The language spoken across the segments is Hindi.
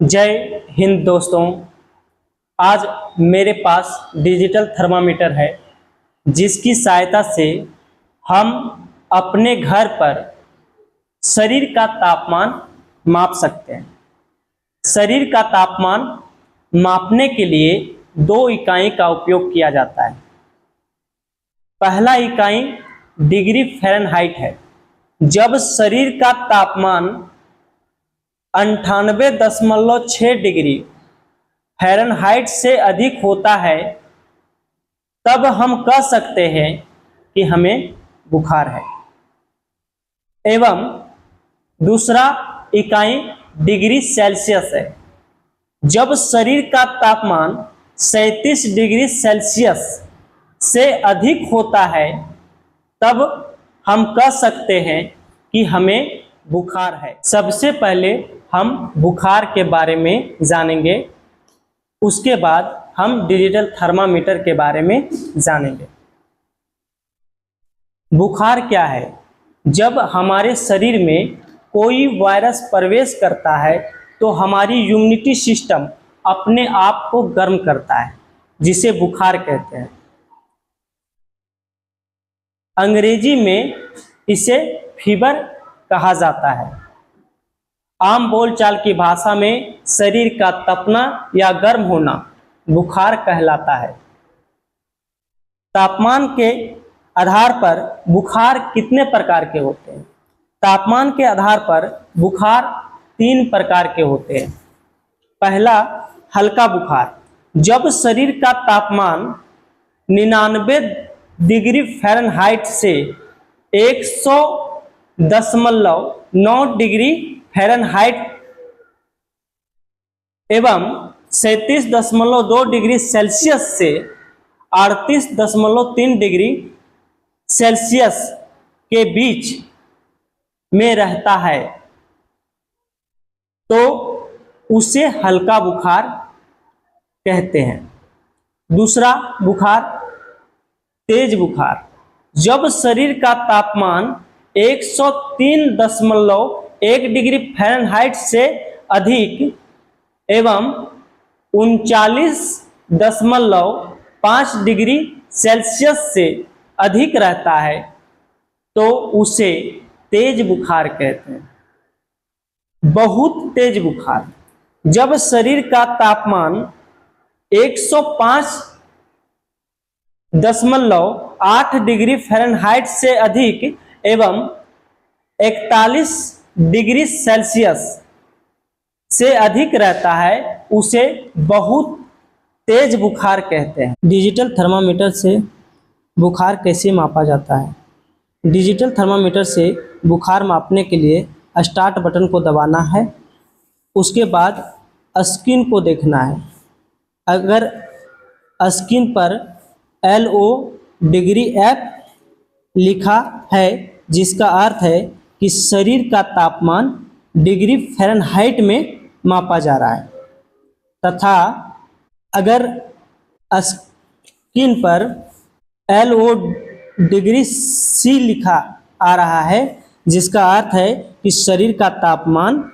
जय हिंद दोस्तों। आज मेरे पास डिजिटल थर्मामीटर है जिसकी सहायता से हम अपने घर पर शरीर का तापमान माप सकते हैं। शरीर का तापमान मापने के लिए दो इकाई का उपयोग किया जाता है। पहला इकाई डिग्री फ़ारेनहाइट है। जब शरीर का तापमान 98.6 डिग्री फ़ारेनहाइट से अधिक होता है तब हम कह सकते हैं कि हमें बुखार है। एवं दूसरा इकाई डिग्री सेल्सियस है। जब शरीर का तापमान 37 डिग्री सेल्सियस से अधिक होता है तब हम कह सकते हैं कि हमें बुखार है। सबसे पहले हम बुखार के बारे में जानेंगे, उसके बाद हम डिजिटल थर्मामीटर के बारे में जानेंगे। बुखार क्या है? जब हमारे शरीर में कोई वायरस प्रवेश करता है तो हमारी इम्यूनिटी सिस्टम अपने आप को गर्म करता है, जिसे बुखार कहते हैं। अंग्रेजी में इसे फीवर कहा जाता है। आम बोलचाल की भाषा में शरीर का तपना या गर्म होना बुखार कहलाता है। तापमान के आधार पर बुखार कितने प्रकार के होते हैं? तापमान के आधार पर बुखार 3 प्रकार के होते हैं। पहला, हल्का बुखार। जब शरीर का तापमान 99 डिग्री फ़ारेनहाइट से 100.9 डिग्री फ़ारेनहाइट एवं 37.2 डिग्री सेल्सियस से 38.3 डिग्री सेल्सियस के बीच में रहता है तो उसे हल्का बुखार कहते हैं। दूसरा बुखार, तेज बुखार। जब शरीर का तापमान 103.1 डिग्री फ़ारेनहाइट से अधिक एवं 39.5 डिग्री सेल्सियस से अधिक रहता है तो उसे तेज बुखार कहते हैं। बहुत तेज बुखार। जब शरीर का तापमान 105.8 डिग्री फ़ारेनहाइट से अधिक एवं 41 डिग्री सेल्सियस से अधिक रहता है उसे बहुत तेज बुखार कहते हैं। डिजिटल थर्मामीटर से बुखार कैसे मापा जाता है? डिजिटल थर्मामीटर से बुखार मापने के लिए स्टार्ट बटन को दबाना है, उसके बाद स्क्रीन को देखना है। अगर स्क्रीन पर LO डिग्री F लिखा है जिसका अर्थ है कि शरीर का तापमान डिग्री फ़ारेनहाइट में मापा जा रहा है, तथा अगर स्क्रीन पर LO डिग्री C लिखा आ रहा है जिसका अर्थ है कि शरीर का तापमान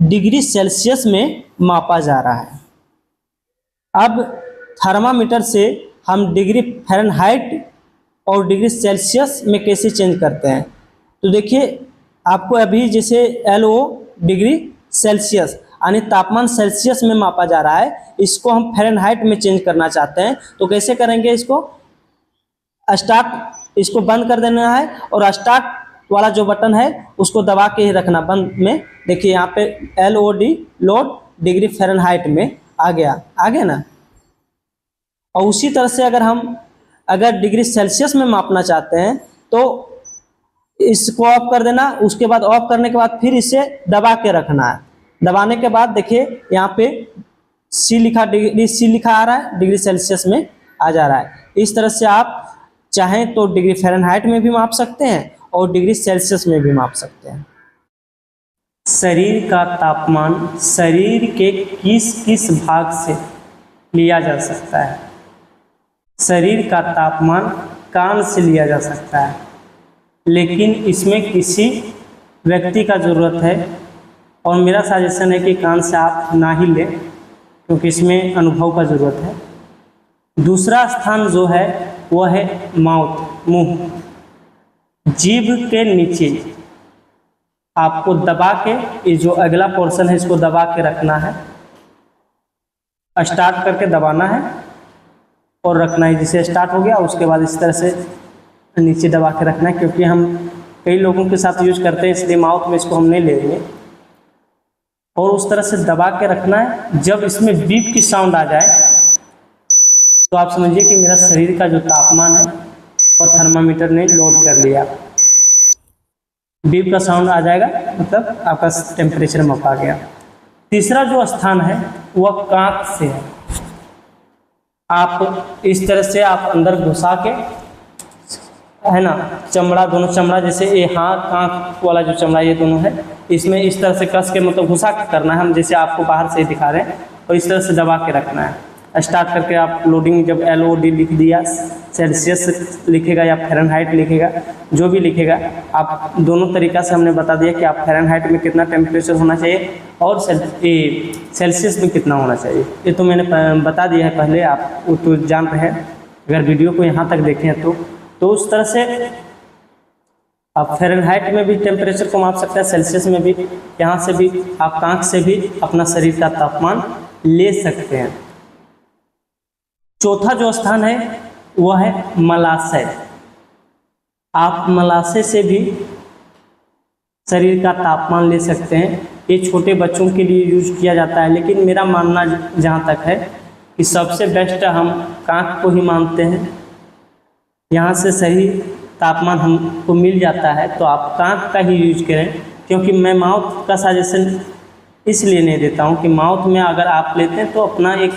डिग्री सेल्सियस में मापा जा रहा है। अब थर्मामीटर से हम डिग्री फ़ारेनहाइट और डिग्री सेल्सियस में कैसे चेंज करते हैं? तो देखिए, आपको अभी जैसे LO डिग्री सेल्सियस यानी तापमान सेल्सियस में मापा जा रहा है, इसको हम फ़ारेनहाइट में चेंज करना चाहते हैं तो कैसे करेंगे? इसको बंद कर देना है और स्टार्ट वाला जो बटन है उसको दबा के ही रखना बंद में। देखिए यहाँ पे LOD लोड डिग्री फ़ारेनहाइट में आ गया ना। और उसी तरह से अगर डिग्री सेल्सियस में मापना चाहते हैं तो इसको ऑफ कर देना, उसके बाद ऑफ करने के बाद फिर इसे दबा के रखना है। दबाने के बाद देखिए यहाँ पे डिग्री C लिखा आ रहा है, डिग्री सेल्सियस में आ जा रहा है। इस तरह से आप चाहें तो डिग्री फ़ारेनहाइट में भी माप सकते हैं और डिग्री सेल्सियस में भी माप सकते हैं। शरीर का तापमान शरीर के किस किस भाग से लिया जा सकता है? शरीर का तापमान कान से लिया जा सकता है, लेकिन इसमें किसी व्यक्ति का ज़रूरत है और मेरा सजेशन है कि कान से आप ना ही लें, क्योंकि इसमें अनुभव का ज़रूरत है। दूसरा स्थान जो है वह है माउथ, मुंह। जीभ के नीचे आपको दबा के, ये जो अगला पोर्शन है इसको दबा के रखना है, स्टार्ट करके दबाना है और रखना है। जिसे स्टार्ट हो गया उसके बाद इस तरह से नीचे दबा के रखना है, क्योंकि हम कई लोगों के साथ यूज करते हैं इसलिए माउथ में इसको हम नहीं ले लेंगे। और उस तरह से दबा के रखना है। जब इसमें बीप की साउंड आ जाए तो आप समझिए कि मेरा शरीर का जो तापमान है और थर्मामीटर ने लोड कर लिया। बीप का साउंड आ जाएगा मतलब आपका टेम्परेचर मापा आ गया। तीसरा जो स्थान है वह कांख से है। आप इस तरह से आप अंदर घुसा के, है ना, चमड़ा, दोनों चमड़ा, जैसे ये हाथ कांख वाला जो चमड़ा ये दोनों है, इसमें इस तरह से कस के मतलब घुसा के करना है हम, जैसे आपको बाहर से दिखा रहे हैं, और इस तरह से दबा के रखना है। स्टार्ट करके आप लोडिंग, जब LOD लिख दिया, सेल्सियस लिखेगा या फ़ारेनहाइट लिखेगा, जो भी लिखेगा, आप दोनों तरीक़ा से हमने बता दिया कि आप फ़ारेनहाइट में कितना टेम्परेचर होना चाहिए और सेल्सियस में कितना होना चाहिए। ये तो मैंने बता दिया है पहले, आप वो तो जान रहे हैं। अगर वीडियो को यहाँ तक देखें तो उस तरह से आप फ़ारेनहाइट में भी टेम्परेचर को माप सकते हैं, सेल्सियस में भी, यहाँ से भी आप कांख से भी अपना शरीर का तापमान ले सकते हैं। चौथा जो स्थान है वह है मलाशय। आप मलाशय से भी शरीर का तापमान ले सकते हैं। ये छोटे बच्चों के लिए यूज किया जाता है, लेकिन मेरा मानना जहाँ तक है कि सबसे बेस्ट हम कांख को ही मानते हैं। यहाँ से सही तापमान हमको मिल जाता है, तो आप कांख का ही यूज करें। क्योंकि मैं माउथ का सजेशन इसलिए नहीं देता हूँ कि माउथ में अगर आप लेते हैं तो अपना एक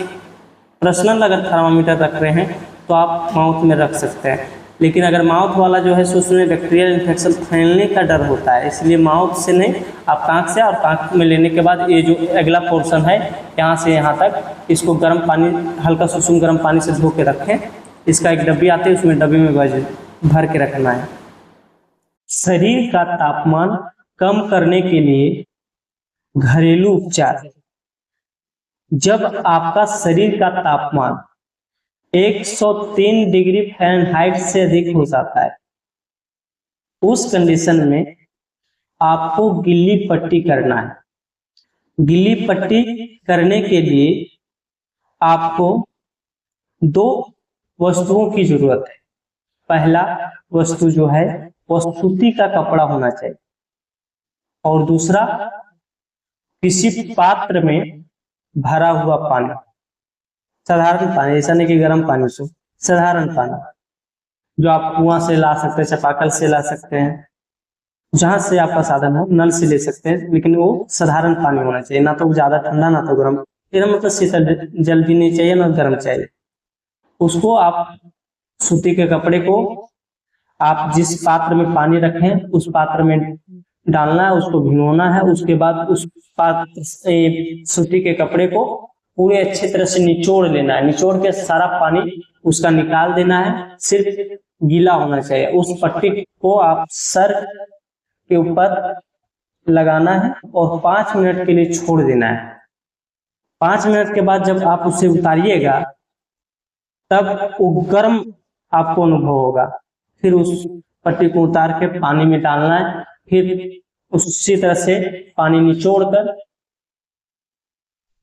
पर्सनल अगर थर्मामीटर रख रहे हैं तो आप माउथ में रख सकते हैं, लेकिन अगर माउथ वाला जो है सो उसमें बैक्टीरियल इन्फेक्शन फैलने का डर होता है, इसलिए माउथ से नहीं, आप कांख से, और कांख में लेने के बाद ये जो अगला पोर्शन है यहाँ से यहाँ तक, इसको गर्म पानी, हल्का सुसुम गर्म पानी से धो के रखें। इसका एक डब्बी आती है, उसमें डब्बी में भर के रखना है। शरीर का तापमान कम करने के लिए घरेलू उपचार। जब आपका शरीर का तापमान 103 डिग्री फ़ारेनहाइट से अधिक हो जाता है, उस कंडीशन में आपको गिल्ली पट्टी करना है। गिल्ली पट्टी करने के लिए आपको दो वस्तुओं की जरूरत है। पहला वस्तु जो है वो सूती का कपड़ा होना चाहिए, और दूसरा किसी पात्र में भरा हुआ पानी, साधारण पानी, ऐसा नहीं कि गर्म पानी से, साधारण पानी जो आप कुआं से ला सकते हैं, चापाकल से ला सकते हैं, जहां से आपका साधन हो, नल से ले सकते हैं, लेकिन वो साधारण पानी होना चाहिए, ना तो ज्यादा ठंडा ना तो गर्म, एकदम मतलब शीतल जल भी नहीं चाहिए ना गर्म चाहिए। उसको आप सूती के कपड़े को आप जिस पात्र में पानी रखें उस पात्र में डालना है, उसको भिगोना है। उसके बाद उस पात्र सूती के कपड़े को पूरे अच्छी तरह से निचोड़ लेना है, निचोड़ के सारा पानी उसका निकाल देना है, सिर्फ गीला होना चाहिए। उस पट्टी को आप सर के ऊपर लगाना है और 5 मिनट के लिए छोड़ देना है। 5 मिनट के बाद जब आप उसे उतारिएगा तब वो गर्म आपको अनुभव होगा। फिर उस पट्टी को उतार के पानी में डालना है, फिर उसी तरह से पानी निचोड़कर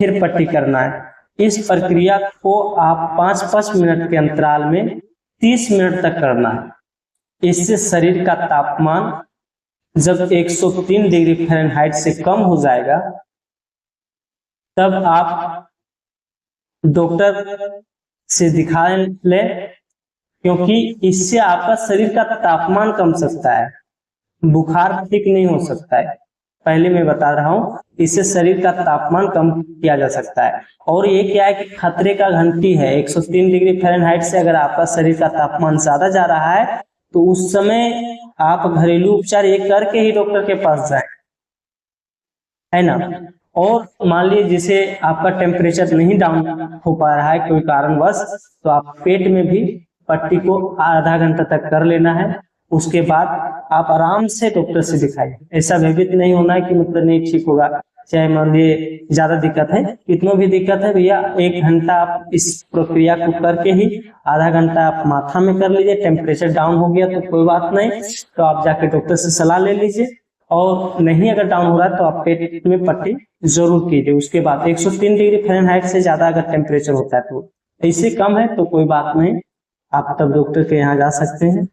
फिर पट्टी करना है। इस प्रक्रिया को आप 5-5 मिनट के अंतराल में 30 मिनट तक करना है। इससे शरीर का तापमान जब 103 डिग्री फ़ारेनहाइट से कम हो जाएगा तब आप डॉक्टर से दिखा लें, क्योंकि इससे आपका शरीर का तापमान कम सकता है, बुखार ठीक नहीं हो सकता है। पहले मैं बता रहा हूँ, इससे शरीर का तापमान कम किया जा सकता है। और ये क्या है कि खतरे का घंटी है, 103 डिग्री फ़ारेनहाइट से अगर आपका शरीर का तापमान ज्यादा जा रहा है तो उस समय आप घरेलू उपचार ये करके ही डॉक्टर के पास जाएं, है ना। और मान लीजिए जैसे आपका टेम्परेचर नहीं डाउन हो पा रहा है कोई कारणवश, तो आप पेट में भी पट्टी को आधा घंटा तक कर लेना है। उसके बाद आप आराम से डॉक्टर से दिखाइए। ऐसा भयभीत नहीं होना है कि मतलब नहीं ठीक होगा, चाहे मान लीजिए ज्यादा दिक्कत है, कितना भी दिक्कत है भैया, 1 घंटा आप इस प्रक्रिया को करके ही आधा घंटा आप माथा में कर लीजिए। टेम्परेचर डाउन हो गया तो कोई बात नहीं, तो आप जाके डॉक्टर से सलाह ले लीजिए, और नहीं अगर डाउन हो रहा है तो आप पेट में पट्टी जरूर कीजिए। उसके बाद 103 डिग्री फ़ारेनहाइट से ज्यादा अगर टेम्परेचर होता है, तो इससे कम है तो कोई बात नहीं, आप तब डॉक्टर के यहाँ जा सकते हैं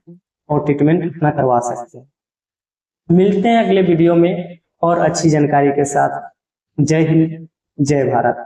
और ट्रीटमेंट अपना करवा सकते हैं। मिलते हैं अगले वीडियो में और अच्छी जानकारी के साथ। जय हिंद, जय भारत।